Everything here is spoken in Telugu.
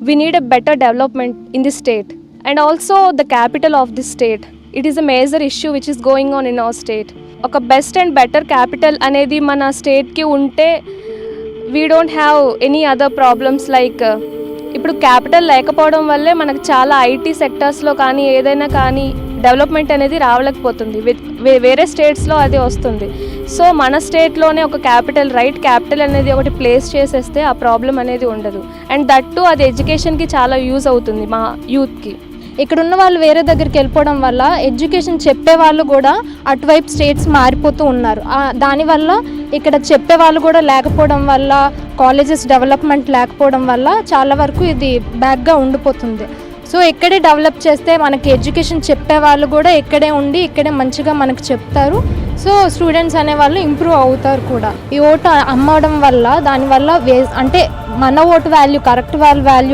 we need a better development in the state. And also the capital of this state. It is a major issue which is going on in our state. ఒక బెస్ట్ అండ్ బెటర్ క్యాపిటల్ అనేది మన స్టేట్కి ఉంటే we don't have any other problems like ఇప్పుడు క్యాపిటల్ లేకపోవడం వల్లే మనకు చాలా ఐటీ సెక్టర్స్లో కానీ ఏదైనా కానీ డెవలప్మెంట్ అనేది రావలేకపోతుంది. వేరే స్టేట్స్లో అది వస్తుంది. సో మన స్టేట్లోనే ఒక రైట్ క్యాపిటల్ అనేది ఒకటి ప్లేస్ చేసేస్తే ఆ ప్రాబ్లం అనేది ఉండదు. అండ్ దట్ టు అది ఎడ్యుకేషన్కి చాలా యూజ్ అవుతుంది మా యూత్కి. ఇక్కడ ఉన్న వాళ్ళు వేరే దగ్గరికి వెళ్ళిపోవడం వల్ల ఎడ్యుకేషన్ చెప్పే వాళ్ళు కూడా అటువైపు స్టేట్స్ మారిపోతూ ఉన్నారు. దానివల్ల ఇక్కడ చెప్పే వాళ్ళు కూడా లేకపోవడం వల్ల, కాలేజెస్ డెవలప్మెంట్ లేకపోవడం వల్ల చాలా వరకు ఇది బ్యాక్గా ఉండిపోతుంది. సో ఇక్కడే డెవలప్ చేస్తే మనకి ఎడ్యుకేషన్ చెప్పే వాళ్ళు కూడా ఇక్కడే ఉండి ఇక్కడే మంచిగా మనకు చెప్తారు. సో స్టూడెంట్స్ అనేవాళ్ళు ఇంప్రూవ్ అవుతారు కూడా. ఈ ఓటు అమ్మడం వల్ల దానివల్ల అంటే మన ఓటు వాల్యూ కరెక్ట్ వాల్యూ